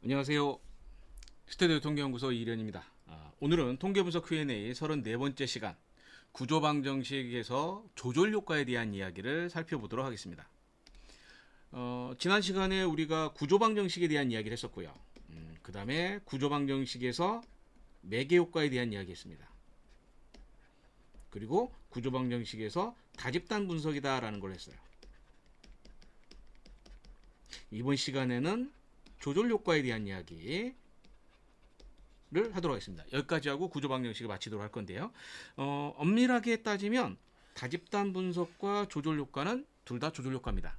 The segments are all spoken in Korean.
안녕하세요. 스테디오 통계연구소 이련입니다. 오늘은 통계분석 Q&A 34번째 시간 구조방정식에서 조절효과에 대한 이야기를 살펴보도록 하겠습니다. 지난 시간에 우리가 구조방정식에 대한 이야기를 했었고요. 그 다음에 구조방정식에서 매개효과에 대한 이야기 했습니다. 그리고 구조방정식에서 다집단 분석이다 라는 걸 했어요. 이번 시간에는 조절효과에 대한 이야기를 하도록 하겠습니다. 여기까지 하고 구조방정식을 마치도록 할 건데요. 엄밀하게 따지면 다집단 분석과 조절효과는 둘 다 조절효과입니다.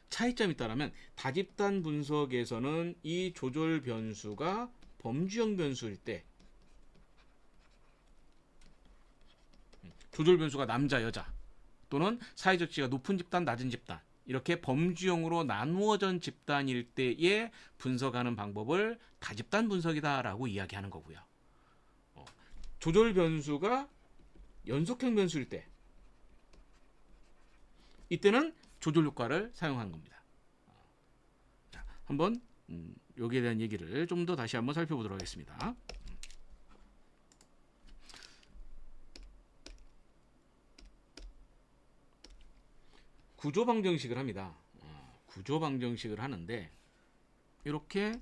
차이점이 있다면 다집단 분석에서는 이 조절 변수가 범주형 변수일 때, 조절 변수가 남자, 여자 또는 사회적 지위가 높은 집단, 낮은 집단 이렇게 범주형으로 나누어진 집단일 때에 분석하는 방법을 다집단 분석이다라고 이야기하는 거고요. 조절 변수가 연속형 변수일 때, 이때는 조절 효과를 사용하는 겁니다. 자, 한번 여기에 대한 얘기를 좀 더 다시 한번 살펴보도록 하겠습니다. 구조방정식을 합니다. 구조방정식을 하는데 이렇게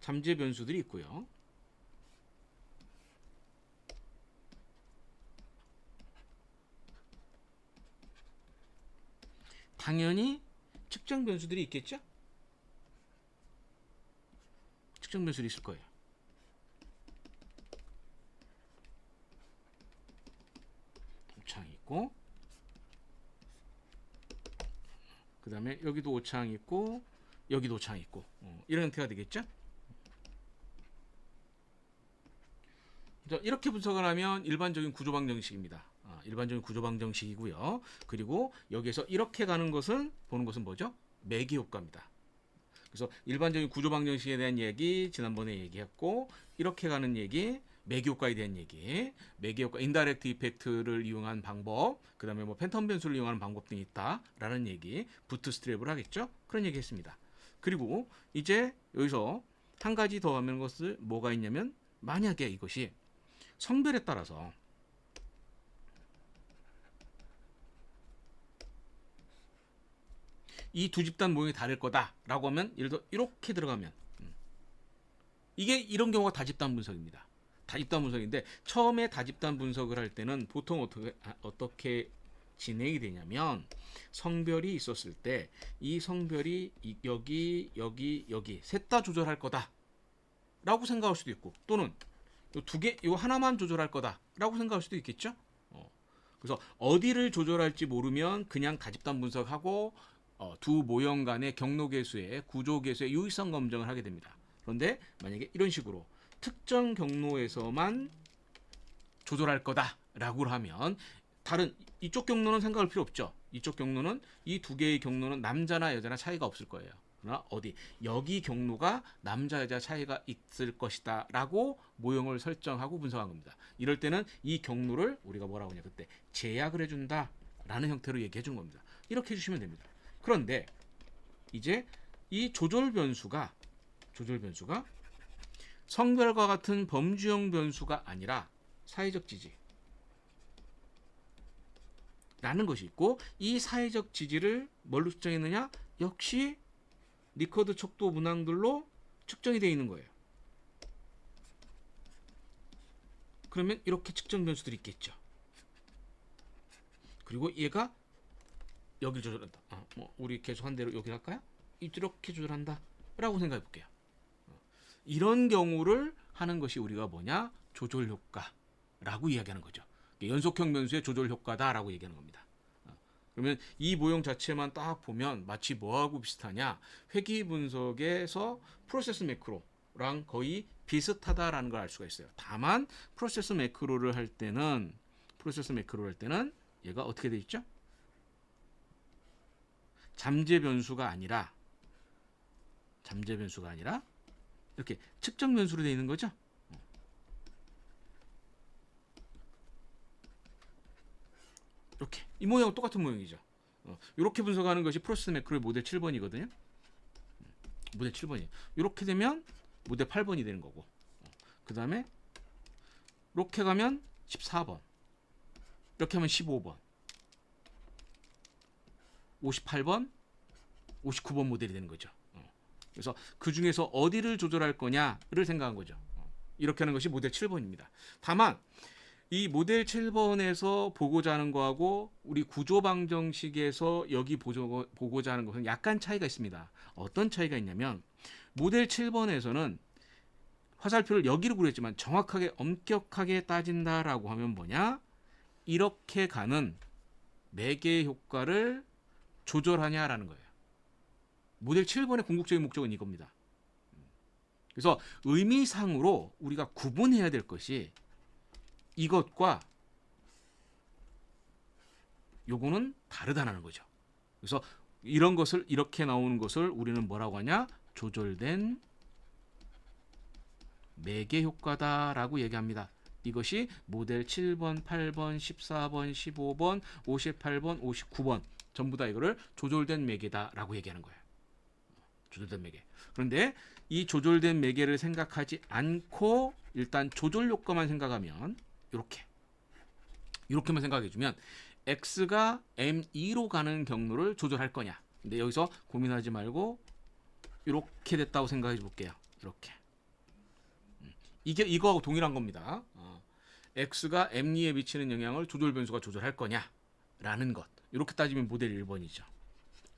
잠재 변수들이 있고요. 당연히 측정 변수들이 있겠죠? 측정 변수들이 있을 거예요. 오창이 있고, 그 다음에 여기도 오창이 있고, 여기도 오창이 있고, 이런 형태가 되겠죠? 자, 이렇게 분석을 하면 일반적인 구조방정식입니다. 일반적인 구조방정식이고요. 그리고 여기에서 이렇게 가는 것은, 보는 것은 뭐죠? 매개효과입니다. 그래서 일반적인 구조방정식에 대한 얘기 지난번에 얘기했고, 이렇게 가는 얘기, 매개효과에 대한 얘기, 매개효과, 인다이렉트 이펙트를 이용한 방법, 그 다음에 뭐 팬텀 변수를 이용하는 방법 등이 있다라는 얘기, 부트스트랩을 하겠죠? 그런 얘기 했습니다. 그리고 이제 여기서 한 가지 더 하는 것은 뭐가 있냐면, 만약에 이것이 성별에 따라서 이 두 집단 모형이 다를 거다라고 하면, 예를 들어 이렇게 들어가면, 이게 이런 경우가 다집단 분석입니다. 다집단 분석인데, 처음에 다집단 분석을 할 때는 보통 어떻게 진행이 되냐면, 성별이 있었을 때 이 성별이 여기 셋 다 조절할 거다라고 생각할 수도 있고, 또는 요 하나만 조절할 거다라고 생각할 수도 있겠죠. 그래서 어디를 조절할지 모르면 그냥 다집단 분석하고 두 모형 간의 경로계수의 구조계수의 유의성 검증을 하게 됩니다. 그런데 만약에 이런 식으로 특정 경로에서만 조절할 거다라고 하면, 다른 이쪽 경로는 생각할 필요 없죠. 이쪽 경로는, 이 두 개의 경로는 남자나 여자나 차이가 없을 거예요. 그러나 어디 여기 경로가 남자 여자 차이가 있을 것이다 라고 모형을 설정하고 분석한 겁니다. 이럴 때는 이 경로를 우리가 뭐라고 하냐, 그때 제약을 해준다 라는 형태로 얘기해 준 겁니다. 이렇게 해주시면 됩니다. 그런데 이제 이 조절 변수가 성별과 같은 범주형 변수가 아니라 사회적 지지 라는 것이 있고, 이 사회적 지지를 뭘로 측정했느냐? 역시 리커드 척도 문항들로 측정이 되어 있는 거예요. 그러면 이렇게 측정 변수들이 있겠죠. 그리고 얘가 여기를 조절한다. 우리 계속 한 대로 여기 할까요? 이렇게 조절한다 라고 생각해 볼게요. 이런 경우를 하는 것이 우리가 뭐냐? 조절 효과라고 이야기하는 거죠. 연속형 변수의 조절 효과다라고 얘기하는 겁니다. 그러면 이 모형 자체만 딱 보면 마치 뭐하고 비슷하냐? 회귀 분석에서 프로세스 매크로랑 거의 비슷하다라는 걸 알 수가 있어요. 다만 프로세스 매크로를 할 때는 얘가 어떻게 돼 있죠? 잠재 변수가 아니라 이렇게 측정 변수로 되어 있는 거죠. 이렇게 이 모양은 똑같은 모양이죠. 이렇게 분석하는 것이 프로세스 매크로의 모델 7번이거든요. 모델 7번이에요. 이렇게 되면 모델 8번이 되는 거고, 그 다음에 이렇게 가면 14번, 이렇게 하면 15번, 58번, 59번 모델이 되는 거죠. 그래서 그 중에서 어디를 조절할 거냐를 생각한 거죠. 이렇게 하는 것이 모델 7번입니다. 다만 이 모델 7번에서 보고자 하는 거하고 우리 구조방정식에서 여기 보고자 하는 것은 약간 차이가 있습니다. 어떤 차이가 있냐면 모델 7번에서는 화살표를 여기로 그렸지만 정확하게 엄격하게 따진다라고 하면 뭐냐? 이렇게 가는 매개 효과를 조절하냐라는 거예요. 모델 7번의 궁극적인 목적은 이겁니다. 그래서 의미상으로 우리가 구분해야 될 것이 이것과 요거는 다르다는 거죠. 그래서 이런 것을 이렇게 나오는 것을 우리는 뭐라고 하냐? 조절된 매개 효과다라고 얘기합니다. 이것이 모델 7번, 8번, 14번, 15번, 58번, 59번 전부 다 이거를 조절된 매개다라고 얘기하는 거예요. 조절된 매개. 그런데 이 조절된 매개를 생각하지 않고 일단 조절 효과만 생각하면 이렇게만 생각해 주면 x가 m2로 가는 경로를 조절할 거냐. 근데 여기서 고민하지 말고 이렇게 됐다고 생각해 볼게요. 이렇게. 이게 이거하고 동일한 겁니다. x가 m2에 미치는 영향을 조절 변수가 조절할 거냐라는 것. 이렇게 따지면 모델 1번이죠.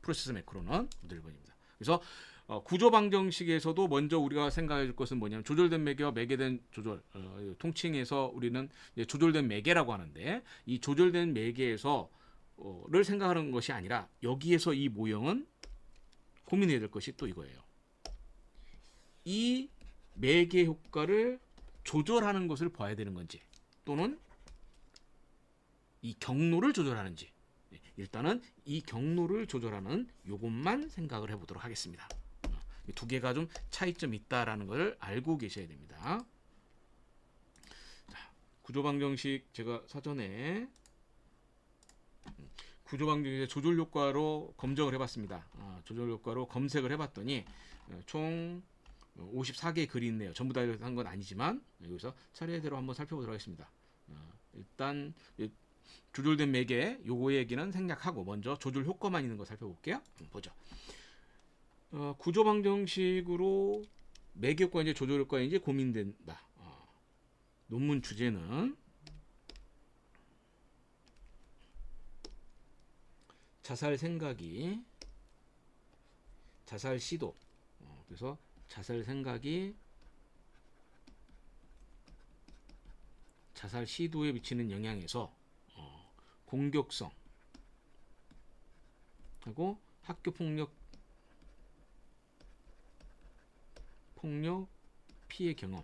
프로세스 매크로는 모델 1번입니다. 그래서 구조 방정식에서도 먼저 우리가 생각해 줄 것은 뭐냐면 조절된 매개와 매개된 조절, 통칭해서 우리는 조절된 매개라고 하는데 이 조절된 매개에서를 생각하는 것이 아니라 여기에서 이 모형은 고민해야 될 것이 또 이거예요. 이 매개 효과를 조절하는 것을 봐야 되는 건지 또는 이 경로를 조절하는지 일단은 이 경로를 조절하는 요것만 생각을 해보도록 하겠습니다. 두 개가 좀 차이점이 있다라는 걸 알고 계셔야 됩니다. 자, 구조방정식 제가 사전에 구조방정식의 조절 효과로 검정을 해봤습니다. 조절 효과로 검색을 해봤더니 총 54개 글이 있네요. 전부 다 한 건 아니지만 여기서 차례대로 한번 살펴보도록 하겠습니다. 일단 조절된 매개 요거 얘기는 생략하고 먼저 조절 효과만 있는 거 살펴볼게요. 보죠. 구조 방정식으로 매개 효과인지 조절 효과인지 고민된다. 논문 주제는 자살 생각이 자살 시도. 그래서 자살 생각이 자살 시도에 미치는 영향에서 공격성 하고 학교 폭력 피해 경험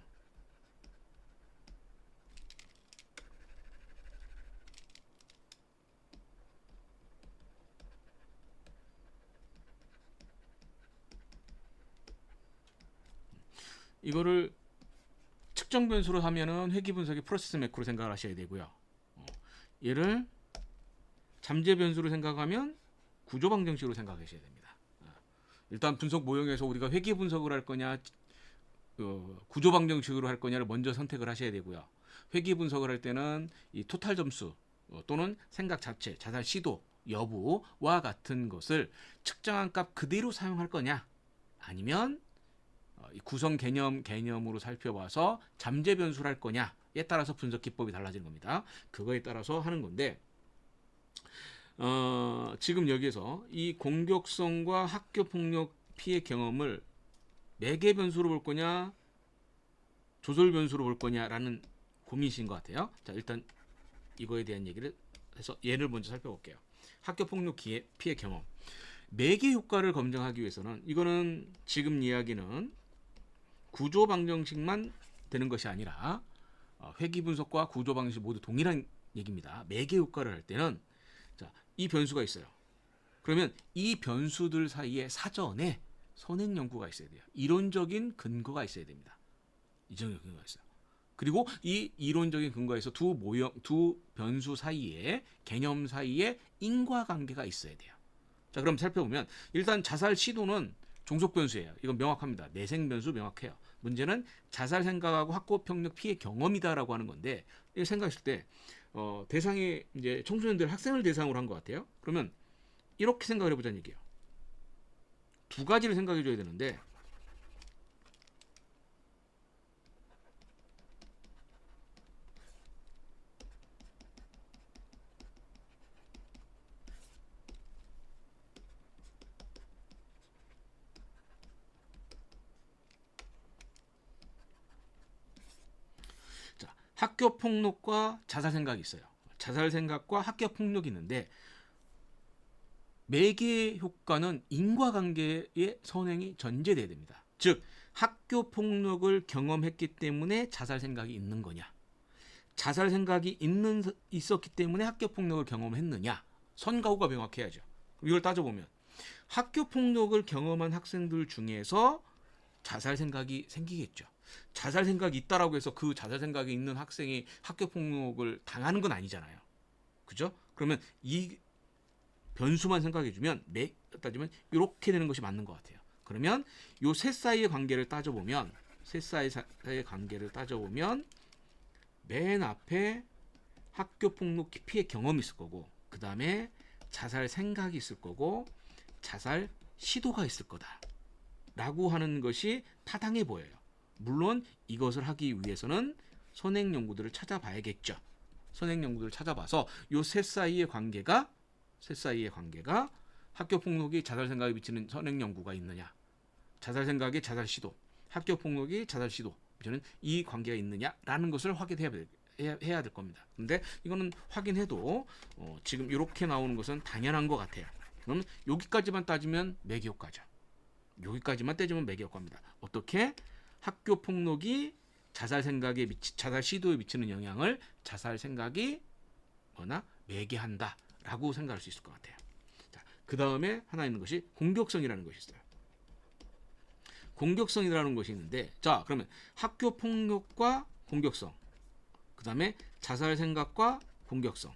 이거를 측정 변수로 하면은 회귀 분석의 프로세스 매크로 생각을 하셔야 되고요. 얘를 잠재 변수로 생각하면 구조 방정식으로 생각하셔야 됩니다. 일단 분석 모형에서 우리가 회귀 분석을 할 거냐 구조 방정식으로 할 거냐를 먼저 선택을 하셔야 되고요. 회귀 분석을 할 때는 이 토탈 점수 또는 생각 자체, 자살 시도 여부와 같은 것을 측정한 값 그대로 사용할 거냐 아니면 구성 개념으로 살펴봐서 잠재 변수를 할 거냐에 따라서 분석 기법이 달라지는 겁니다. 그거에 따라서 하는 건데 지금 여기에서 이 공격성과 학교 폭력 피해 경험을 매개 변수로 볼 거냐 조절 변수로 볼 거냐라는 고민이신 것 같아요. 자, 일단 이거에 대한 얘기를 해서 얘를 먼저 살펴볼게요. 학교 폭력 피해 경험 매개 효과를 검증하기 위해서는 이거는 지금 이야기는 구조 방정식만 되는 것이 아니라 회귀 분석과 구조 방정식 모두 동일한 얘기입니다. 매개 효과를 할 때는 자, 이 변수가 있어요. 그러면 이 변수들 사이에 사전에 선행 연구가 있어야 돼요. 이론적인 근거가 있어야 됩니다. 이론적인 근거가 있어요. 그리고 이 이론적인 근거에서 두 변수 사이에 개념 사이에 인과관계가 있어야 돼요. 자, 그럼 살펴보면 일단 자살 시도는 종속 변수예요. 이건 명확합니다. 내생 변수 명확해요. 문제는 자살 생각하고 학교 폭력 피해 경험이다라고 하는 건데, 이거 생각했을 때 대상이 이제 청소년들 학생을 대상으로 한 것 같아요. 그러면 이렇게 생각을 해보자는 얘기예요. 두 가지를 생각해 줘야 되는데, 자, 학교 폭력과 자살 생각이 있어요. 자살 생각과 학교 폭력이 있는데, 매개 효과는 인과관계의 선행이 전제돼야 됩니다. 즉, 학교 폭력을 경험했기 때문에 자살 생각이 있는 거냐, 자살 생각이 있었기 때문에 학교 폭력을 경험했느냐, 선과후가 명확해야죠. 이걸 따져보면 학교 폭력을 경험한 학생들 중에서 자살 생각이 생기겠죠. 자살 생각이 있다라고 해서 그 자살 생각이 있는 학생이 학교 폭력을 당하는 건 아니잖아요. 그죠? 그러면 이 변수만 생각해주면 따지면 이렇게 되는 것이 맞는 것 같아요. 그러면 요 셋 사이의 관계를 따져보면 맨 앞에 학교 폭력 피해 경험이 있을 거고, 그 다음에 자살 생각이 있을 거고, 자살 시도가 있을 거다 라고 하는 것이 타당해 보여요. 물론 이것을 하기 위해서는 선행 연구들을 찾아봐야겠죠. 선행 연구들을 찾아봐서 요 셋 사이의 관계가 학교 폭력이 자살 생각에 미치는 선행 연구가 있느냐, 자살 생각의 자살 시도, 학교 폭력이 자살 시도 미치는 이 관계가 있느냐라는 것을 확인해야 될 겁니다. 근데 이거는 확인해도 지금 이렇게 나오는 것은 당연한 것 같아요. 그럼 여기까지만 따지면 매기효과죠. 여기까지만 따지면 매기효과입니다. 어떻게? 학교 폭력이 자살 시도에 미치는 영향을 자살 생각이 매개한다라고 생각할 수 있을 것 같아요. 자, 그 다음에 하나 있는 것이 공격성이라는 것이 있어요. 공격성이라는 것이 있는데, 자, 그러면 학교 폭력과 공격성, 그 다음에 자살 생각과 공격성,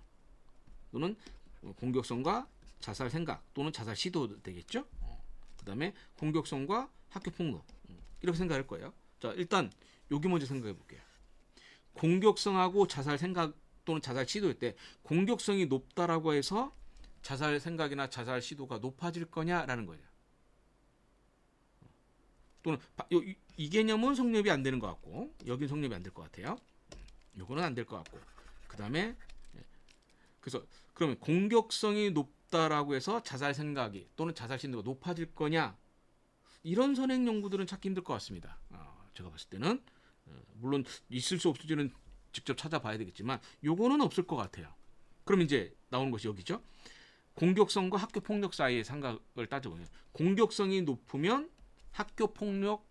또는 공격성과 자살 생각 또는 자살 시도 되겠죠. 그 다음에 공격성과 학교 폭력, 이렇게 생각할 거예요. 자, 일단 여기 먼저 생각해 볼게요. 공격성하고 자살 생각 또는 자살 시도일 때 공격성이 높다라고 해서 자살 생각이나 자살 시도가 높아질 거냐라는 거예요. 또는 이 개념은 성립이 안 되는 것 같고, 여긴 성립이 안 될 것 같아요. 요거는 안 될 것 같고, 그 다음에 그래서 그러면 공격성이 높다라고 해서 자살 생각이 또는 자살 시도가 높아질 거냐, 이런 선행 연구들은 찾기 힘들 것 같습니다. 제가 봤을 때는 물론 있을 수 없을지는 직접 찾아봐야 되겠지만 요거는 없을 것 같아요. 그럼 이제 나오는 것이 여기죠. 공격성과 학교 폭력 사이의 상관을 따져보면, 공격성이 높으면 학교 폭력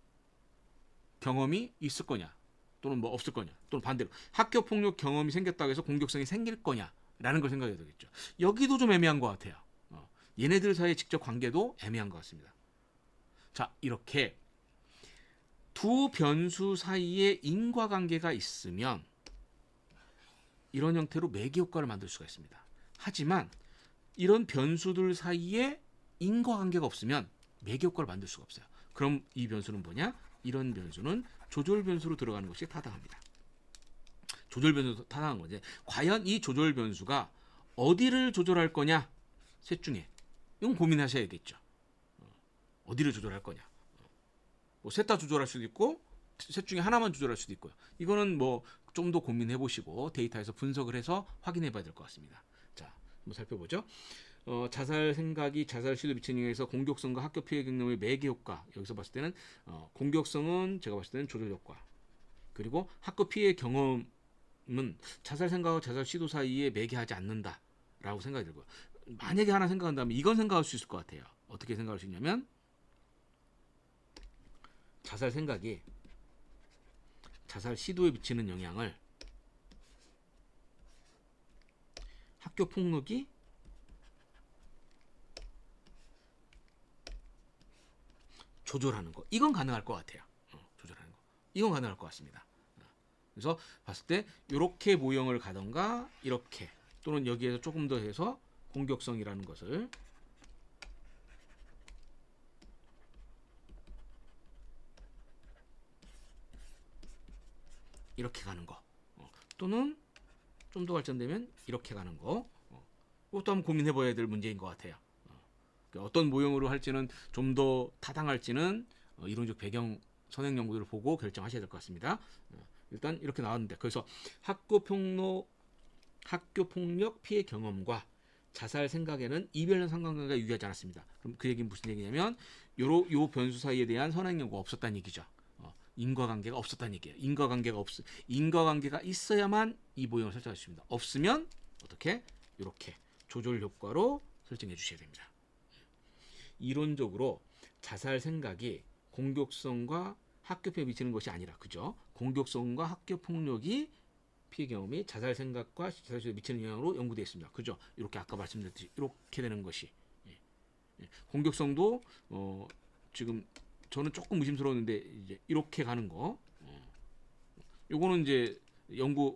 경험이 있을 거냐, 또는 뭐 없을 거냐, 또는 반대로 학교 폭력 경험이 생겼다고 해서 공격성이 생길 거냐라는 걸 생각해야 되겠죠. 여기도 좀 애매한 것 같아요. 얘네들 사이의 직접 관계도 애매한 것 같습니다. 자, 이렇게 두 변수 사이에 인과관계가 있으면 이런 형태로 매개효과를 만들 수가 있습니다. 하지만 이런 변수들 사이에 인과관계가 없으면 매개효과를 만들 수가 없어요. 그럼 이 변수는 뭐냐? 이런 변수는 조절 변수로 들어가는 것이 타당합니다. 조절 변수도 타당한 거지. 과연 이 조절 변수가 어디를 조절할 거냐? 셋 중에 이건 고민하셔야겠죠. 어디를 조절할 거냐? 셋 다 조절할 수도 있고 셋 중에 하나만 조절할 수도 있고요. 이거는 뭐 좀 더 고민해 보시고 데이터에서 분석을 해서 확인해 봐야 될 것 같습니다. 자, 한번 살펴보죠. 자살 생각이 자살 시도 미치는 영향에서 공격성과 학교 피해 경험의 매개 효과. 여기서 봤을 때는 공격성은 제가 봤을 때는 조절 효과. 그리고 학교 피해 경험은 자살 생각과 자살 시도 사이에 매개하지 않는다라고 생각이 들고요. 만약에 하나 생각한다면 이건 생각할 수 있을 것 같아요. 어떻게 생각할 수 있냐면, 자살 생각이 자살 시도에 미치는 영향을 학교 폭력이 조절하는 거, 이건 가능할 것 같아요. 조절하는 거, 이건 가능할 것 같습니다. 그래서 봤을 때 이렇게 모형을 가던가 이렇게, 또는 여기에서 조금 더 해서 공격성이라는 것을 이렇게 가는 거, 또는 좀 더 발전되면 이렇게 가는 거, 그것도 한번 고민해봐야 될 문제인 것 같아요. 어떤 모형으로 할지는 좀 더 타당할지는 이론적 배경 선행 연구들을 보고 결정하셔야 될 것 같습니다. 일단 이렇게 나왔는데, 그래서 학교 폭력 피해 경험과 자살 생각에는 이별적 상관관계가 유의하지 않았습니다. 그럼 그 얘기는 무슨 얘기냐면 요 변수 사이에 대한 선행 연구가 없었다는 얘기죠. 인과관계가 없었다는 얘기예요. 인과관계가 있어야만 이 모형을 설정할 수 있습니다. 없으면 어떻게? 이렇게 조절 효과로 설정해 주셔야 됩니다. 이론적으로 자살 생각이 공격성과 학교 피해에 미치는 것이 아니라, 그죠? 공격성과 학교 폭력이 피해 경험이 자살 생각과 자살 시도에 미치는 영향으로 연구되어 있습니다. 그죠? 이렇게 아까 말씀드렸듯이 이렇게 되는 것이, 공격성도 지금 저는 조금 의심스러웠는데 이제 이렇게 가는 거, 요거는 이제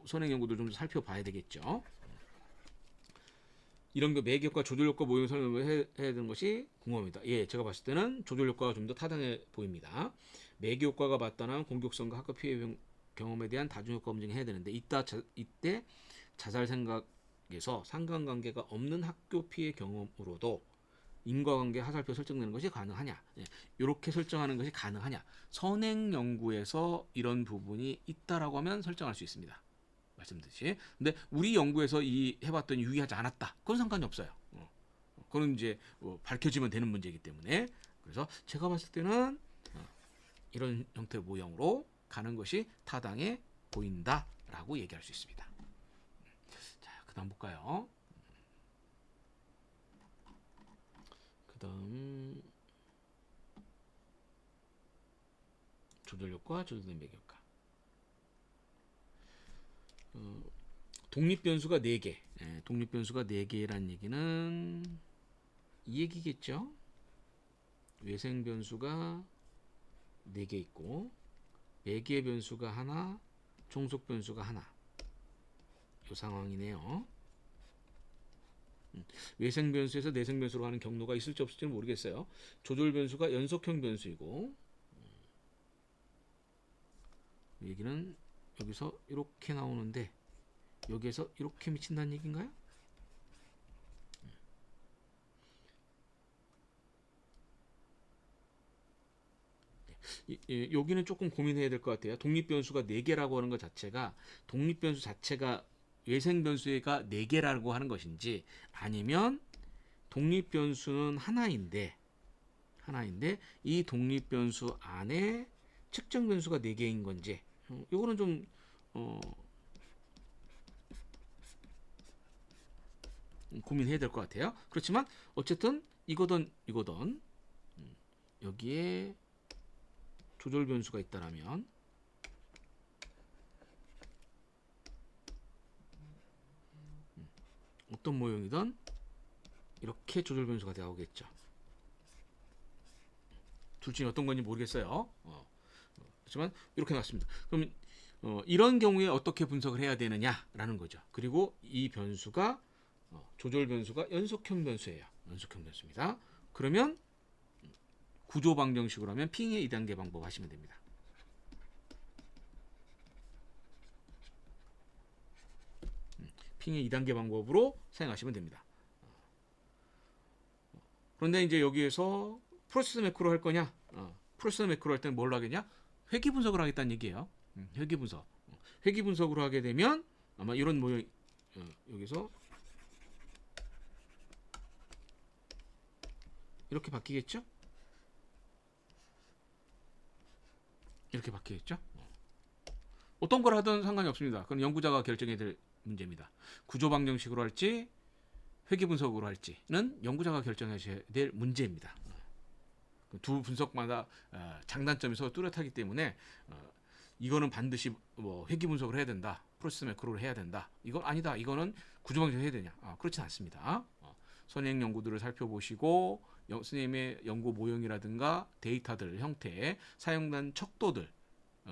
선행 연구도 좀 살펴봐야 되겠죠. 이런 거 매개효과, 조절효과 모형 설명을 해야 되는 것이 궁금합니다. 예, 제가 봤을 때는 조절효과가 좀 더 타당해 보입니다. 매개효과가 맞다는 공격성과 학교 피해 경험에 대한 다중효과 검증을 해야 되는데, 이때 자살 생각에서 상관관계가 없는 학교 피해 경험으로도 인과관계 하살표 설정되는 것이 가능하냐, 이렇게 설정하는 것이 가능하냐, 선행 연구에서 이런 부분이 있다라고 하면 설정할 수 있습니다. 말씀드렸지. 근데 우리 연구에서 해봤더니 유의하지 않았다, 그건 상관이 없어요. 그건 이제 밝혀지면 되는 문제이기 때문에. 그래서 제가 봤을 때는 이런 형태의 모형으로 가는 것이 타당해 보인다라고 얘기할 수 있습니다. 자, 그다음 볼까요? 그다음 조절효과, 조절된 매개효과. 독립변수가 4개. 독립변수가 4개란 얘기는 이 얘기겠죠. 외생변수가 4개 있고, 매개 변수가 하나, 종속 변수가 하나. 이 상황이네요. 외생 변수에서 내생 변수로 가는 경로가 있을지 없을지는 모르겠어요. 조절 변수가 연속형 변수이고, 얘기는 여기서 이렇게 나오는데 여기에서 이렇게 미친다는 얘기인가요? 여기는 조금 고민해야 될 것 같아요. 독립변수가 4개라고 하는 것 자체가, 독립변수 자체가 외생변수가 4개라고 하는 것인지, 아니면 독립변수는 하나인데 이 독립변수 안에 측정변수가 4개인 건지, 이거는 좀 고민해야 될 것 같아요. 그렇지만 어쨌든 이거든 여기에 조절 변수가 있다라면 어떤 모형이든 이렇게 조절 변수가 나오겠죠. 둘 중에 어떤 건지 모르겠어요. 그렇지만 이렇게 나왔습니다. 그럼 이런 경우에 어떻게 분석을 해야 되느냐라는 거죠. 그리고 이 변수가 조절 변수가 연속형 변수예요. 연속형 변수입니다. 그러면 구조 방정식으로 하면 핑의 2단계 방법 하시면 됩니다. 핑의 2단계 방법으로 사용하시면 됩니다. 그런데 이제 여기에서 프로세스 매크로 할 거냐? 프로세스 매크로 할 때는 뭘 하겠냐? 회귀 분석을 하겠다는 얘기예요. 회귀 분석. 회귀 분석으로 하게 되면 아마 이런 모형, 여기서 이렇게 바뀌겠죠? 이렇게 바뀌겠죠? 어떤 걸 하든 상관이 없습니다. 그건 연구자가 결정해야 될 문제입니다. 구조 방정식으로 할지 회귀 분석으로 할지는 연구자가 결정하셔야 될 문제입니다. 두 분석마다 장단점이 서로 뚜렷하기 때문에 이거는 반드시 회귀 분석을 해야 된다, 프로세스 매크로를 해야 된다, 이건 아니다, 이거는 구조 방정식을 해야 되냐, 그렇진 않습니다. 선행 연구들을 살펴보시고 선생님의 연구 모형이라든가 데이터들 형태, 사용된 척도들,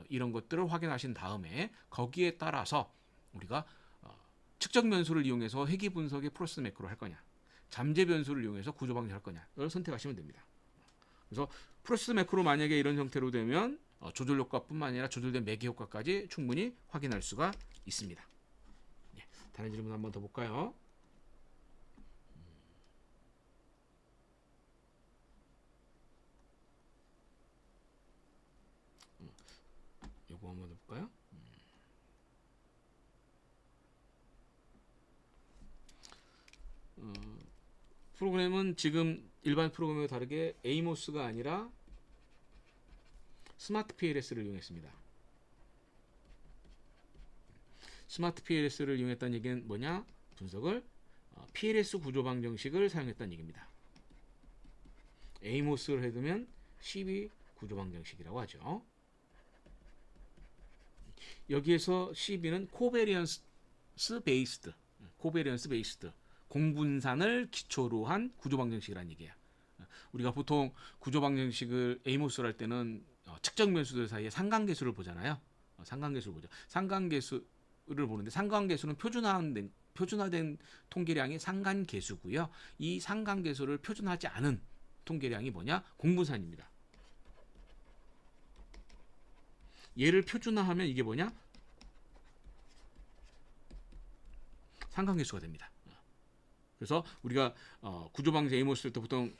이런 것들을 확인하신 다음에 거기에 따라서 우리가 측정 변수를 이용해서 회귀 분석의 프로세스 매크로 할 거냐, 잠재 변수를 이용해서 구조 방정을 할 거냐를 선택하시면 됩니다. 그래서 프로세스 매크로 만약에 이런 형태로 되면 조절 효과뿐만 아니라 조절된 매개 효과까지 충분히 확인할 수가 있습니다. 예, 다른 질문 한번 더 볼까요? 요거 한번 더 볼까요? 프로그램은 지금 일반 프로그램과 다르게 에이모스가 아니라 스마트 PLS를 이용했습니다. 스마트 PLS를 이용했다는 얘기는 뭐냐? 분석을 PLS 구조 방정식을 사용했다는 얘기입니다. 에이모스를 해두면 CB 구조 방정식이라고 하죠. 여기에서 CB는 코베리언스 베이스드, 공분산을 기초로 한 구조 방정식이라는 얘기예요. 우리가 보통 구조 방정식을 에이모스를 할 때는 측정 변수들 사이에 상관계수를 보잖아요. 상관계수를 보죠. 상관계수를 보는데 상관계수는 표준화된 통계량이 상관계수고요. 이 상관계수를 표준화하지 않은 통계량이 뭐냐? 공분산입니다. 얘를 표준화하면 이게 뭐냐? 상관계수가 됩니다. 그래서 우리가 구조방정 에이모스를 때 보통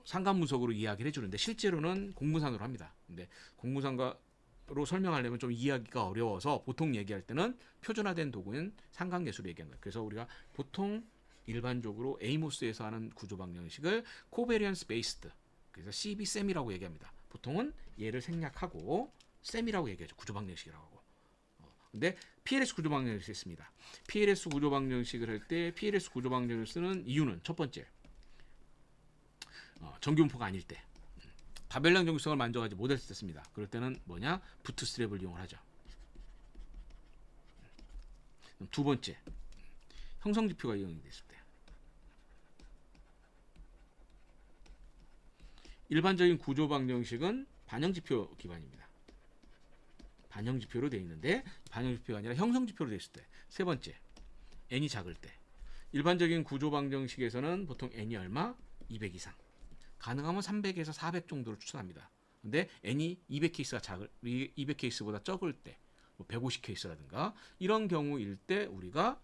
상관분석으로 이야기를 해주는데 실제로는 공분산으로 합니다. 근데 공분산으로 설명하려면 좀 이해하기가 어려워서 보통 얘기할 때는 표준화된 도구인 상관계수로 얘기한 거예요. 그래서 우리가 보통 일반적으로 에이모스에서 하는 구조방정식을 코베리언스 베이스드, 그래서 CB쌤이라고 얘기합니다. 보통은 얘를 생략하고 쌤이라고 얘기하죠. 구조방정식이라고 하고. 근데 PLS 구조방정식을 했습니다. PLS 구조방정식을 할 때 PLS 구조방정식을 쓰는 이유는 첫 번째, 정규분포가 아닐 때, 다별량 정규성을 만족하지 못했을 때 씁니다. 그럴 때는 뭐냐? 부트스트랩을 이용을 하죠. 두 번째, 형성지표가 이용이 됐을 때, 일반적인 구조방정식은 반영지표 기반입니다. 반영지표로 되어 있는데 반영지표가 아니라 형성지표로 되어 있을 때. 세 번째, n이 작을 때. 일반적인 구조방정식에서는 보통 n이 얼마? 200 이상. 가능하면 300에서 400 정도를 추천합니다. 근데 n이 200 케이스가 200 케이스보다 적을 때, 150 케이스라든가 이런 경우일 때 우리가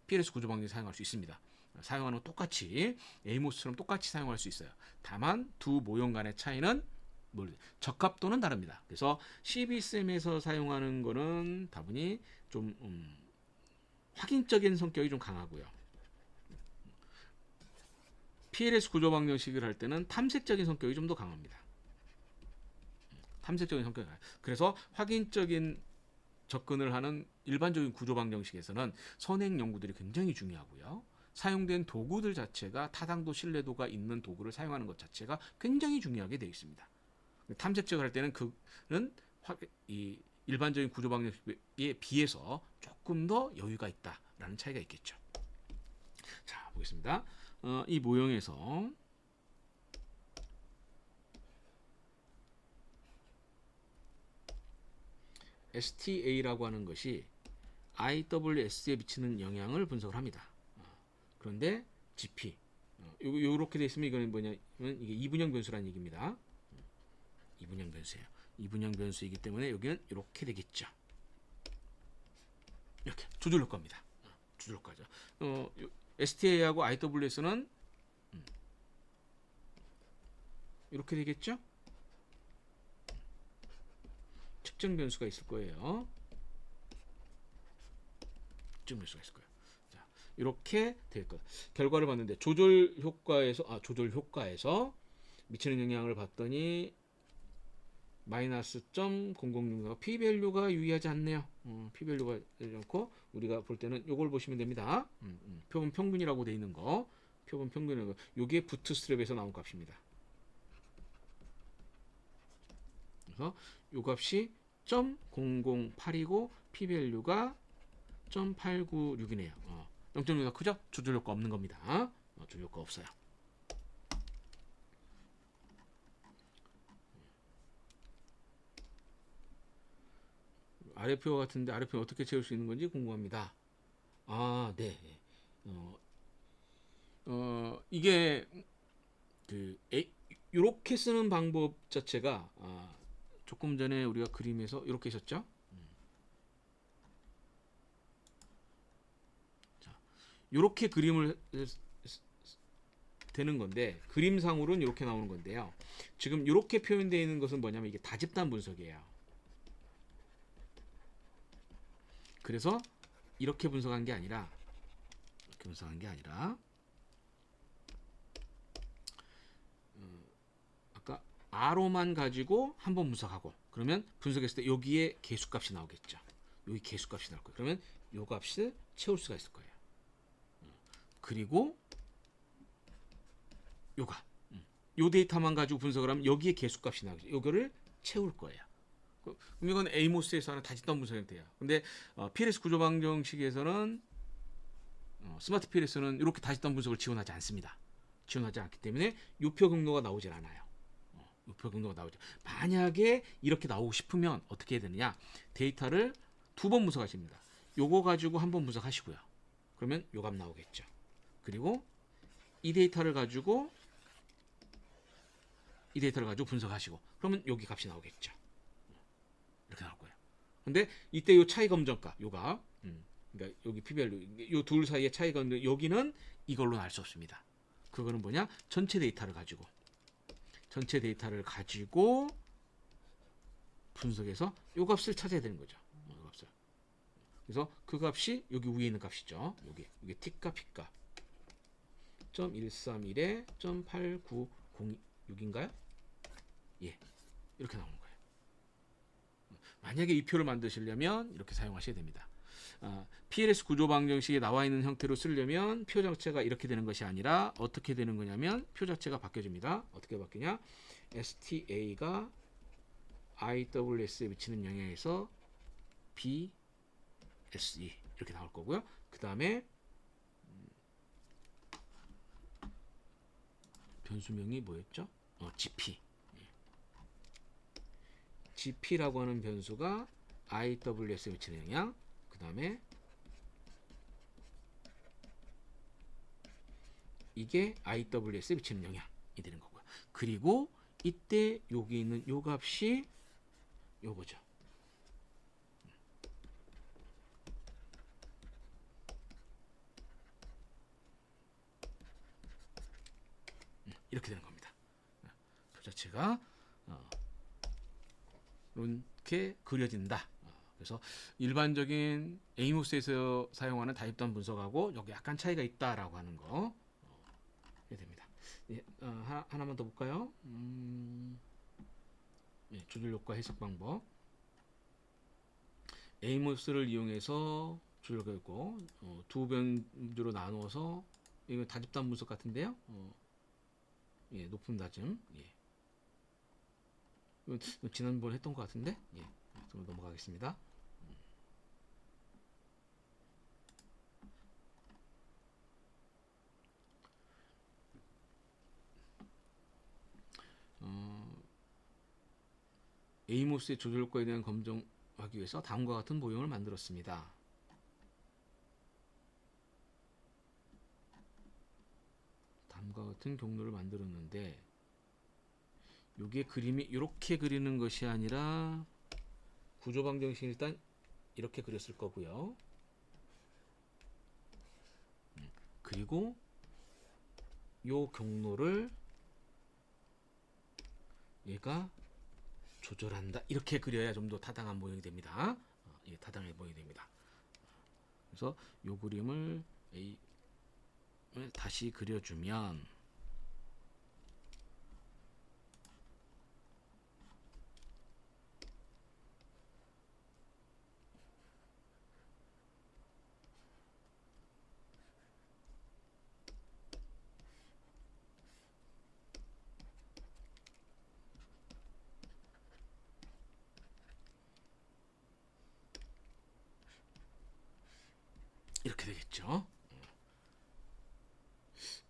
PLS 구조방정식 사용할 수 있습니다. 사용하는 똑같이 에이모스처럼 똑같이 사용할 수 있어요. 다만 두 모형 간의 차이는 적합도는 다릅니다. 그래서 CB쌤에서 사용하는 거는 다분히 좀 확인적인 성격이 좀 강하고요. PLS 구조 방정식을 할 때는 탐색적인 성격이 좀 더 강합니다. 탐색적인 성격이 강해요. 그래서 확인적인 접근을 하는 일반적인 구조 방정식에서는 선행 연구들이 굉장히 중요하고요. 사용된 도구들 자체가 타당도 신뢰도가 있는 도구를 사용하는 것 자체가 굉장히 중요하게 되어 있습니다. 탐색적을 할 때는 그는 이 일반적인 구조 방정식에 비해서 조금 더 여유가 있다라는 차이가 있겠죠. 자, 보겠습니다. 이 모형에서 STA라고 하는 것이 IWS에 미치는 영향을 분석을 합니다. 그런데 GP 이렇게 되어 있으면 이거는 뭐냐면 이게 이분형 변수라는 얘기입니다. 이분형 변수예요. 이분형 변수이기 때문에 여기는 이렇게 되겠죠. 이렇게 조절 효과입니다. 조절 효과죠. STA하고 IWS는 이렇게 되겠죠. 측정 변수가 있을 거예요. 측정 변수가 있을 거예요. 자, 이렇게 될 거예요. 결과를 봤는데 조절 효과에서 미치는 영향을 봤더니 마이너스 0.006 p-밸류가 유의하지 않네요. p-밸류가 되지 않고 우리가 볼 때는 이걸 보시면 됩니다. 표본 평균이라고 돼 있는 거, 표본 평균이라고 이게 부트스트랩에서 나온 값입니다. 그래서 이 값이 0.008이고 p-밸류가 0.896이네요. 0.6가 크죠? 조절 효과 없는 겁니다. 조절 효과 없어요. 아래표와 같은데 아래표 어떻게 채울 수 있는 건지 궁금합니다. 아, 네. 이게 이렇게 쓰는 방법 자체가 조금 전에 우리가 그림에서 이렇게 있었죠. 자, 이렇게 그림을 되는 건데 그림상으로는 이렇게 나오는 건데요. 지금 이렇게 표현되어 있는 것은 뭐냐면 이게 다집단 분석이에요. 그래서 이렇게 분석한 게 아니라 아까 R로만 가지고 한번 분석하고 그러면 분석했을 때 여기에 개수값이 나오겠죠. 여기 개수값이 나올 거예요. 그러면 요 값을 채울 수가 있을 거예요. 그리고 요가 요 데이터만 가지고 분석을 하면 여기에 개수값이 나오겠죠. 요거를 채울 거예요. 그럼 이건 에이모스에서 하는 다집단 분석 형태야. 근데 PLS 구조 방정식에서는 스마트 PLS는 이렇게 다집단 분석을 지원하지 않습니다. 지원하지 않기 때문에 요표 경로가 나오질 않아요. 요표 경로가 나오죠. 만약에 이렇게 나오고 싶으면 어떻게 해야 되느냐? 데이터를 두 번 분석하십니다. 요거 가지고 한 번 분석하시고요. 그러면 요 값 나오겠죠. 그리고 이 데이터를 가지고 분석하시고 그러면 여기 값이 나오겠죠. 이렇게 나올 거예요. 근데 이때 요 차이 검정값 요가 그러니까 여기 P밸류 요 둘 사이의 차이가 있는데 여기는 이걸로는 알 수 없습니다. 그거는 뭐냐? 전체 데이터를 가지고 분석해서 요 값을 찾아야 되는 거죠. 요 값을. 그래서 그 값이 여기 위에 있는 값이죠. 이게 T값, P값. 0.131에 0.8906인가요? 예. 이렇게 나오는 거예요. 만약에 이 표를 만드시려면 이렇게 사용하셔야 됩니다. PLS 구조 방정식에 나와 있는 형태로 쓰려면 표 자체가 이렇게 되는 것이 아니라 어떻게 되는 거냐면 표 자체가 바뀌어집니다. 어떻게 바뀌냐? STA가 IWS에 미치는 영향에서 BSE 이렇게 나올 거고요. 그 다음에 변수명이 뭐였죠? GP. GP라고 하는 변수가 IWS에 미치는 영향. 그 다음에 이게 IWS에 미치는 영향이 되는 거고요. 그리고 이때 여기 있는 요 값이 요거죠. 이렇게 되는 겁니다. 표 자체가 이렇게 그려진다. 그래서 일반적인 에이모스에서 사용하는 다집단 분석하고 여기 약간 차이가 있다라고 하는 거 해야 됩니다. 예, 하나만 더 볼까요? 예, 조절 효과 해석 방법. 에이모스를 이용해서 조절가 있고 두 변주로 나누어서 이거 다집단 분석 같은데요. 예, 높음 낮음. 예. 이건 지난번에 했던 것 같은데. 예. 좀 넘어가겠습니다. 에이모스의 조절 효과에 대한 검증하기 위해서 다음과 같은 모형을 만들었습니다. 다음과 같은 경로를 만들었는데 요게 그림이 이렇게 그리는 것이 아니라 구조 방정식 일단 이렇게 그렸을 거고요. 그리고 요 경로를 얘가 조절한다. 이렇게 그려야 좀 더 타당한 모형이 됩니다. 예, 타당한 모형이 됩니다. 그래서 요 그림을 다시 그려주면 이렇게 되겠죠.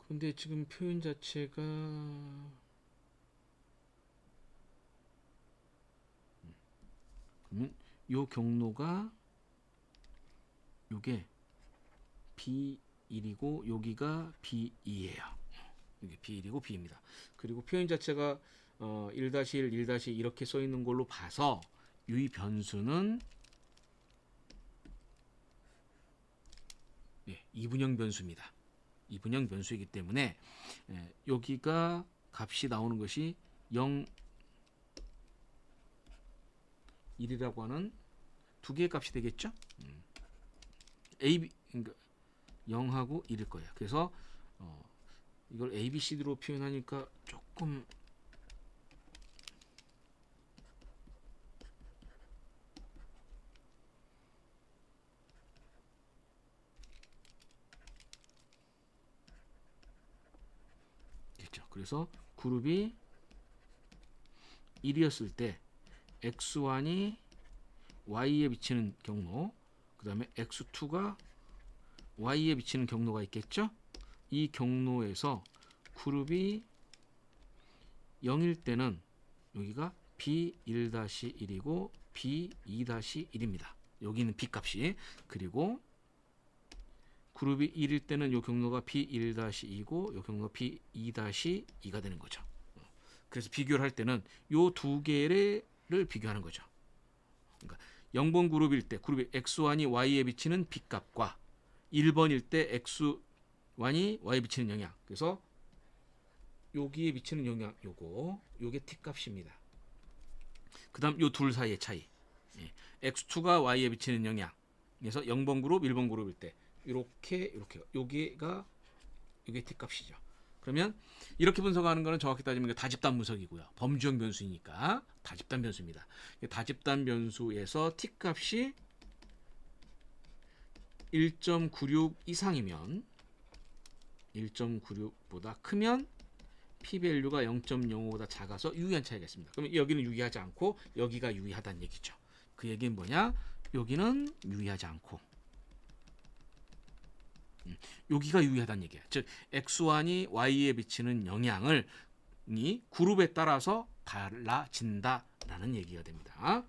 근데 지금 표현 자체가 그러면 요 경로가 요게 B1이고 여기가 B2예요. 이게 B1이고 B입니다. 그리고 표현 자체가 1-1, 1- 이렇게 써 있는 걸로 봐서 이 변수는 이분형 변수입니다. 이분형 변수이기 때문에 여기가 값이 나오는 것이 0, 1이라고 하는 두 개의 값이 되겠죠. A, B, 그러니까 0하고 1일 거예요. 그래서 이걸 A, B, C, D로 표현하니까 조금 됐죠. 그래서 그룹이 1이었을 때 X1이 Y에 비치는 경로, 그 다음에 X2가 Y에 비치는 경로가 있겠죠. 이 경로에서 그룹이 0일 때는 여기가 B1-1이고 B2-1입니다. 여기는 B값이. 그리고 그룹이 1일 때는 이 경로가 B1-2고 이 경로가 B2-2가 되는 거죠. 그래서 비교를 할 때는 이 두 개를 비교하는 거죠. 그러니까 0번 그룹일 때 그룹이 X1이 Y에 비치는 B값과 1번일 때 X1이 Y에 비치는 영향. 그래서 여기에 비치는 영향 요게 T값입니다. 그 다음 요 둘 사이의 차이. X2가 Y에 비치는 영향. 그래서 0번 그룹, 1번 그룹일 때 이렇게 요게 T값이죠. 그러면 이렇게 분석하는 거는 정확히 따지면 다집단 분석이고요. 범주형 변수이니까 다집단 변수입니다. 다집단 변수에서 T값이 1.96 이상이면 1.96보다 크면 P-밸류가 0.05보다 작아서 유의한 차이가 있습니다. 그러면 여기는 유의하지 않고 여기가 유의하다는 얘기죠. 그 얘기는 뭐냐? 여기는 유의하지 않고 여기가 유의하다는 얘기야. 즉 X1이 Y에 비치는 영향을 이 그룹에 따라서 달라진다라는 얘기가 됩니다.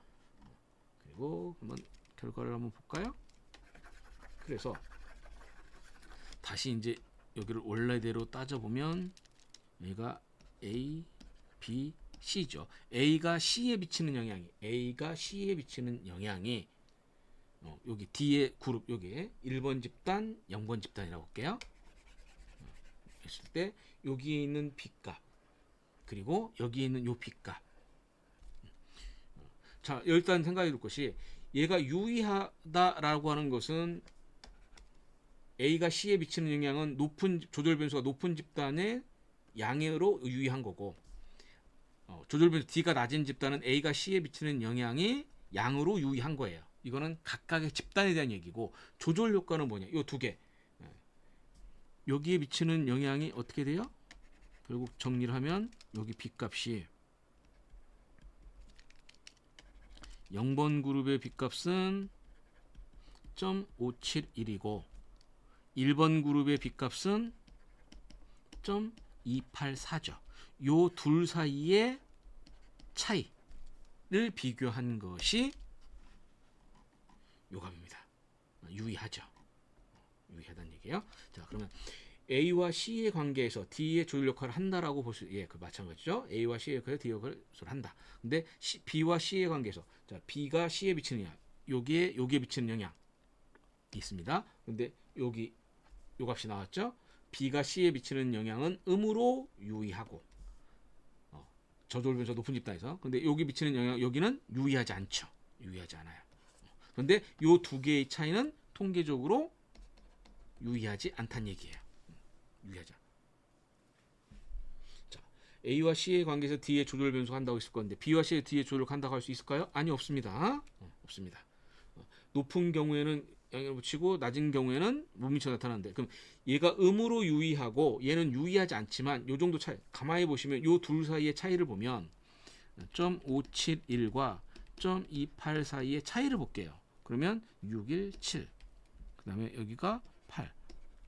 그리고 한번 결과를 한번 볼까요? 그래서 다시 이제 여기를 원래대로 따져보면 얘가 A, B, C죠. A가 C에 비치는 영향이 여기 D의 그룹 여기 1번 집단, 0번 집단이라고 할게요. 했을 때 여기에 있는 B값 그리고 여기에 있는 요 B값. 자, 일단 생각해 둘 것이 얘가 유의하다라고 하는 것은 A가 C에 비치는 영향은 조절 변수가 높은 집단의 양으로 유의한 거고 조절 변수 D가 낮은 집단은 A가 C에 비치는 영향이 양으로 유의한 거예요. 이거는 각각의 집단에 대한 얘기고 조절 효과는 뭐냐? 이 두 개. 여기에 비치는 영향이 어떻게 돼요? 결국 정리를 하면 여기 B값이 0번 그룹의 B값은 0.571이고 1번 그룹의 B값은 0.284죠. 요 둘 사이의 차이를 비교한 것이 요값입니다. 유의하죠. 유의하다는 얘기예요. 자, 그러면 A와 C의 관계에서 D의 조절 역할을 한다라고 볼 수, 그 마찬가지죠. A와 C의 역할에서 D 역할을 한다. 근데 B와 C의 관계에서, 자, B가 C에 비치는 영향, 여기에 비치는 영향이 있습니다. 근데 여기 요 값이 나왔죠. B가 C에 비치는 영향은 음으로 유의하고, 저조절 변수가 높은 집단에서. 근데 여기 비치는 영향, 여기는 유의하지 않죠. 유의하지 않아요. 근데 요 두 개의 차이는 통계적으로 유의하지 않다는 얘기예요. 유의하자. 자, A와 C의 관계에서 D의 조절 변수가 한다고 있을 건데 B와 C의 D의 조절을 한다고 할 수 있을까요? 아니, 없습니다. 없습니다. 높은 경우에는 영향을 붙이고 낮은 경우에는 못 미쳐 나타나는데 그럼 얘가 음으로 유의하고 얘는 유의하지 않지만 요 정도 차이 가만히 보시면 요 둘 사이의 차이를 보면 0.571과 0.28 사이의 차이를 볼게요. 그러면 617 그 다음에 여기가 8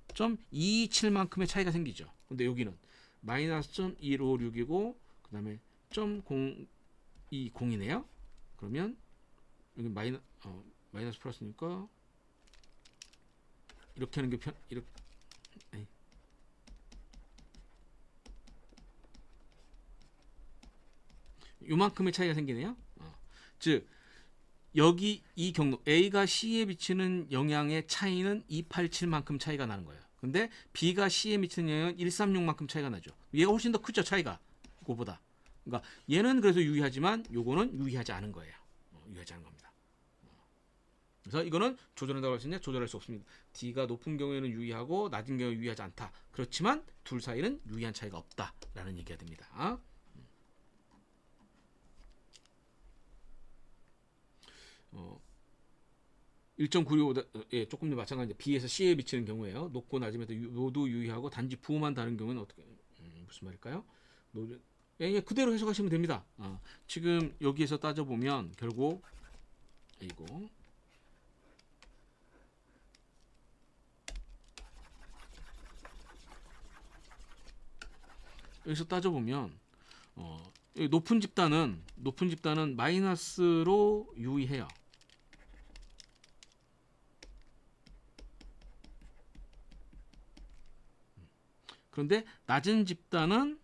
0.27만큼의 차이가 생기죠. 근데 여기는 마이너스 0.156이고 그 다음에 0.020이네요. 그러면 여기 마이너스 플러스니까 이렇게 하는 게 이렇게 요만큼의 차이가 생기네요. 즉 여기 이 경로 A가 C에 미치는 영향의 차이는 287만큼 차이가 나는 거예요. 근데 B가 C에 미치는 영향은 136만큼 차이가 나죠. 얘가 훨씬 더 크죠, 차이가. 그거보다. 그러니까 얘는 그래서 유의하지만 요거는 유의하지 않은 거예요. 유의하지 않은 겁니다. 그래서 이거는 조절한다고 할 수 있냐? 조절할 수 없습니다. D가 높은 경우에는 유의하고 낮은 경우에 유의하지 않다. 그렇지만 둘 사이는 유의한 차이가 없다라는 얘기가 됩니다. 1.96보다 예, 조금 더 마찬가지. B에서 C에 미치는 경우에요. 높고 낮음에서 모두 유의하고 단지 부호만 다른 경우는 어떻게 무슨 말일까요? 예, 그대로 해석하시면 됩니다. 지금 여기에서 따져 보면 결국 이거 여기서 따져 보면 높은 집단은 마이너스로 유의해요. 그런데 낮은 집단은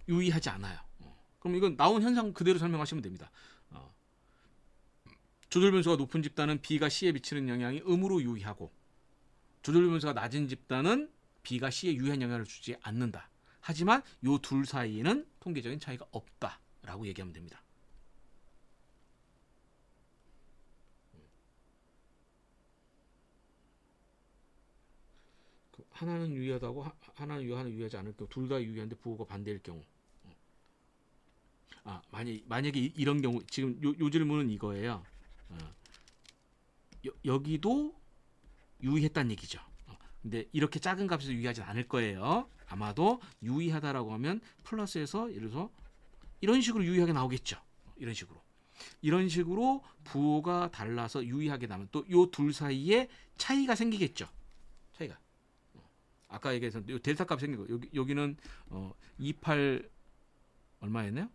유의하지 않아요. 그럼 이건 나온 현상 그대로 설명하시면 됩니다. 조절 변수가 높은 집단은 B가 C에 미치는 영향이 음으로 유의하고 조절 변수가 낮은 집단은 B가 C에 유의한 영향을 주지 않는다. 하지만 이 둘 사이에는 통계적인 차이가 없다라고 얘기하면 됩니다. 하나는 유의하다고 하나는 유의하지 않을 경우 둘 다 유의한데 부호가 반대일 경우 만약에 이런 경우 지금 요 질문은 이거예요. 여기도 유의했다는 얘기죠. 근데 이렇게 작은 값에서 유의하지 않을 거예요. 아마도 유의하다라고 하면 플러스에서 예를 들어서 이런 식으로 유의하게 나오겠죠. 이런 식으로 부호가 달라서 유의하게 나면 또 요 둘 사이에 차이가 생기겠죠. 차이가. 아까 얘기해서 델타 값이 생기고 여기는 28 얼마였나요?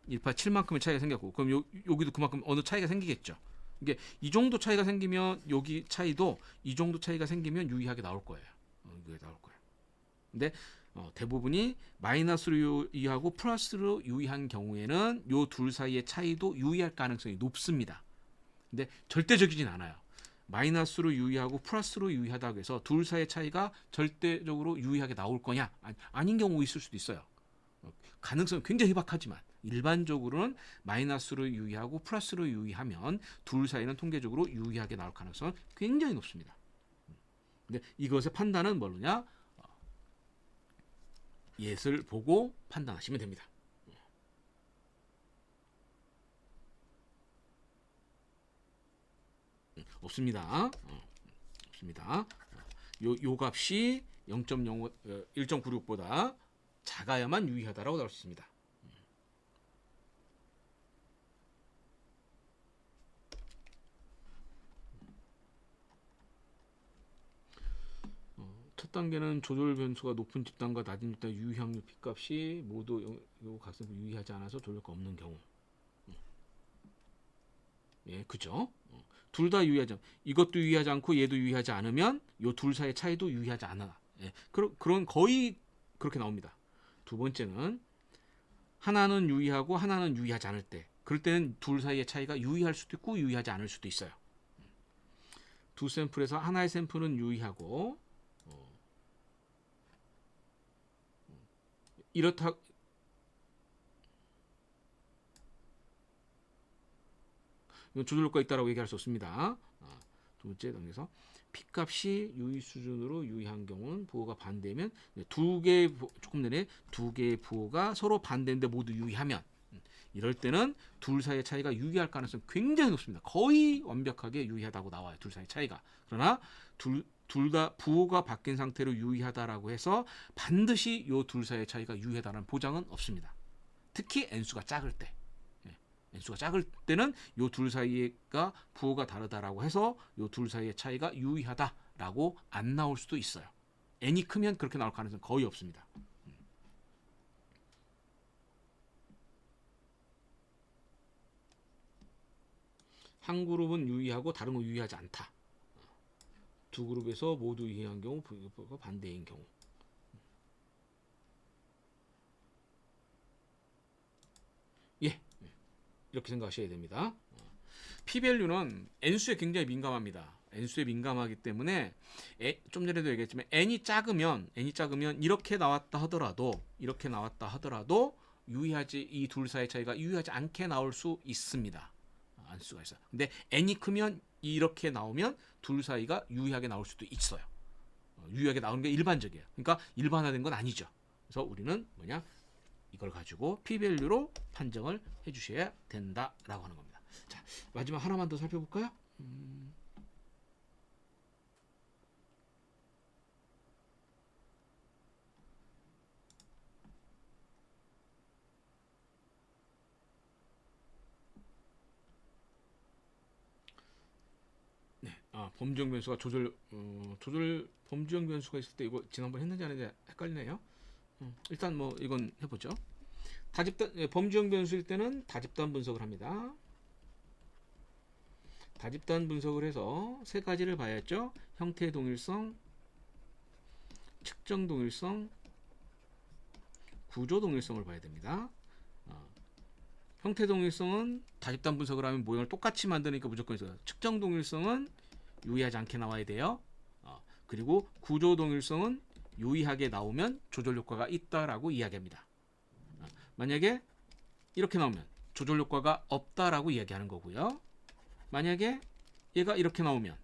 187만큼의 차이가 생겼고 그럼 여기도 그만큼 어느 차이가 생기겠죠. 이게 이 정도 차이가 생기면 여기 차이도 이 정도 차이가 생기면 유의하게 나올 거예요. 근데 대부분이 마이너스로 유의하고 플러스로 유의한 경우에는 요 둘 사이의 차이도 유의할 가능성이 높습니다. 근데 절대적이진 않아요. 마이너스로 유의하고 플러스로 유의하다고 해서 둘 사이의 차이가 절대적으로 유의하게 나올 거냐? 아닌 경우 있을 수도 있어요. 가능성은 굉장히 희박하지만 일반적으로는 마이너스로 유의하고 플러스로 유의하면 둘 사이는 통계적으로 유의하게 나올 가능성은 굉장히 높습니다. 근데 이것의 판단은 뭐냐? 예를 보고 판단하시면 됩니다. 없습니다. 요 값이 0.05, 1.96보다 작아야만 유의하다라고 나올 수 있습니다. 첫 단계는 조절 변수가 높은 집단과 낮은 집단 유의확률 P값이 모두 요 값을 유의하지 않아서 조절가 없는 경우. 예, 그죠? 둘 다 유의하지 이것도 유의하지 않고 얘도 유의하지 않으면 요 둘 사이의 차이도 유의하지 않아. 예, 그런 거의 그렇게 나옵니다. 두 번째는 하나는 유의하고 하나는 유의하지 않을 때 그럴 때는 둘 사이의 차이가 유의할 수도 있고 유의하지 않을 수도 있어요. 두 샘플에서 하나의 샘플은 유의하고 이렇다 조절효과가 있다라고 얘기할 수 없습니다. 두 번째 단계에서 P값이 유의 수준으로 유의한 경우는 부호가 반대면 두 개의 부호가 서로 반대인데 모두 유의하면 이럴 때는 둘 사이의 차이가 유의할 가능성이 굉장히 높습니다. 거의 완벽하게 유의하다고 나와요. 둘 사이의 차이가. 그러나 둘 다 부호가 바뀐 상태로 유의하다라고 해서 반드시 요 둘 사이의 차이가 유의하다는 보장은 없습니다. 특히 n수가 작을 때. n수가 작을 때는 요 둘 사이가 부호가 다르다라고 해서 요 둘 사이의 차이가 유의하다라고 안 나올 수도 있어요. n이 크면 그렇게 나올 가능성은 거의 없습니다. 한 그룹은 유의하고 다른 건 유의하지 않다. 두 그룹에서 모두 유의한 경우 부호가 반대인 경우. 이렇게 생각하셔야 됩니다. p-value는 n수에 굉장히 민감합니다. n수에 민감하기 때문에 좀 전에도 얘기했지만 n이 작으면 이렇게 나왔다 하더라도 유의하지 이 둘 사이의 차이가 유의하지 않게 나올 수 있습니다. 안 수가 있어요. 근데 n이 크면 이렇게 나오면 둘 사이가 유의하게 나올 수도 있어요. 유의하게 나오는 게 일반적이에요. 그러니까 일반화된 건 아니죠. 그래서 우리는 뭐냐? 이걸 가지고 p-value로 판정을 해주셔야 된다라고 하는 겁니다. 자, 마지막 하나만 더 살펴볼까요? 네, 범주형 변수가 조절 범주형 변수가 있을 때 이거 지난번 했는지 안 했는지 헷갈리네요. 일단 뭐 이건 해보죠. 범주형 변수일 때는 다집단 분석을 합니다. 다집단 분석을 해서 세 가지를 봐야죠. 형태 동일성, 측정 동일성, 구조 동일성을 봐야 됩니다. 형태 동일성은 다집단 분석을 하면 모형을 똑같이 만드니까 무조건 있어요. 측정 동일성은 유의하지 않게 나와야 돼요. 그리고 구조 동일성은 유의하게 나오면 조절 효과가 있다라고 이야기합니다. 만약에 이렇게 나오면 조절 효과가 없다라고 이야기하는 거고요. 만약에 얘가 이렇게 나오면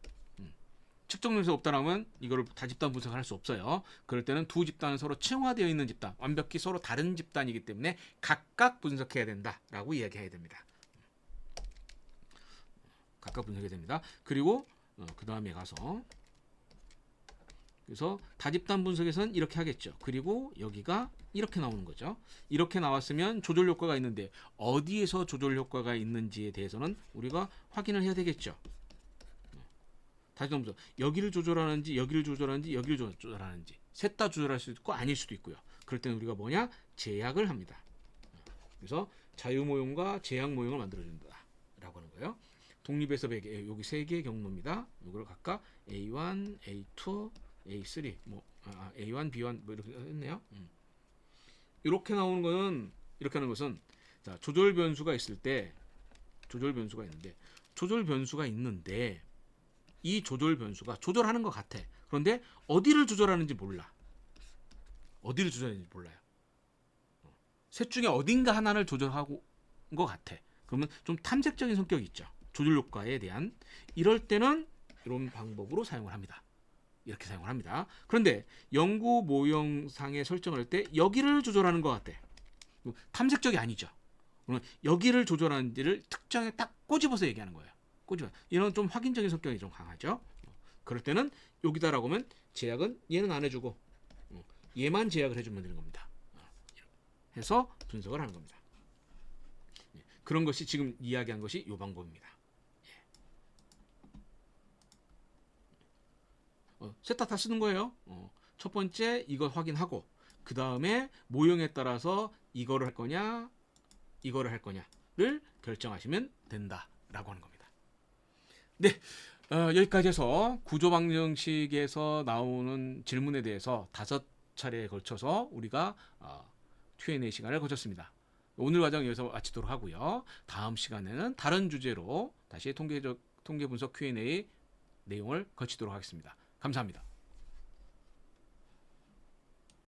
측정 동일성이 없다라면 이거를 다집단 분석을 할 수 없어요. 그럴 때는 두 집단은 서로 층화되어 있는 집단, 완벽히 서로 다른 집단이기 때문에 각각 분석해야 된다라고 이야기해야 됩니다. 각각 분석해야 됩니다. 그리고 그 다음에 가서 그래서 다집단 분석에서는 이렇게 하겠죠. 그리고 여기가 이렇게 나오는 거죠. 이렇게 나왔으면 조절 효과가 있는데 어디에서 조절 효과가 있는지에 대해서는 우리가 확인을 해야 되겠죠. 다집단 분석 여기를 조절하는지 여기를 조절하는지 셋 다 조절할 수 있고 아닐 수도 있고요. 그럴 때는 우리가 뭐냐? 제약을 합니다. 그래서 자유 모형과 제약 모형을 만들어준다라고 하는 거예요. 독립에서 배계 여기 세 개의 경로입니다. 이걸 각각 A1, A2, A3 뭐 A1, B1 뭐 이렇게 했네요. 이렇게 나오는 거는 이렇게 하는 것은 자, 조절 변수가 있는데 이 조절 변수가 조절하는 것 같아. 그런데 어디를 조절하는지 몰라요. 셋 중에 어딘가 하나를 조절하고 것 같아. 그러면 좀 탐색적인 성격이 있죠. 조절 효과에 대한. 이럴 때는 이런 방법으로 사용을 합니다. 이렇게 사용을 합니다. 그런데 연구 모형상에 설정할 때 여기를 조절하는 것 같아. 탐색적이 아니죠. 그러면 여기를 조절하는지를 특정에 딱 꼬집어서 얘기하는 거예요. 이런 좀 확인적인 성격이 좀 강하죠. 그럴 때는 여기다라고 하면 제약은 얘는 안 해주고 얘만 제약을 해주면 되는 겁니다. 해서 분석을 하는 겁니다. 그런 것이 지금 이야기한 것이 이 방법입니다. 셋 다 쓰는 거예요. 첫 번째 이거 확인하고 그 다음에 모형에 따라서 이거를 할 거냐 이거를 할 거냐를 결정하시면 된다라고 하는 겁니다. 네, 여기까지 해서 구조 방정식에서 나오는 질문에 대해서 5차례에 걸쳐서 우리가 Q&A 시간을 거쳤습니다. 오늘 과정 여기서 마치도록 하고요. 다음 시간에는 다른 주제로 다시 통계 분석 Q&A 내용을 거치도록 하겠습니다. 감사합니다.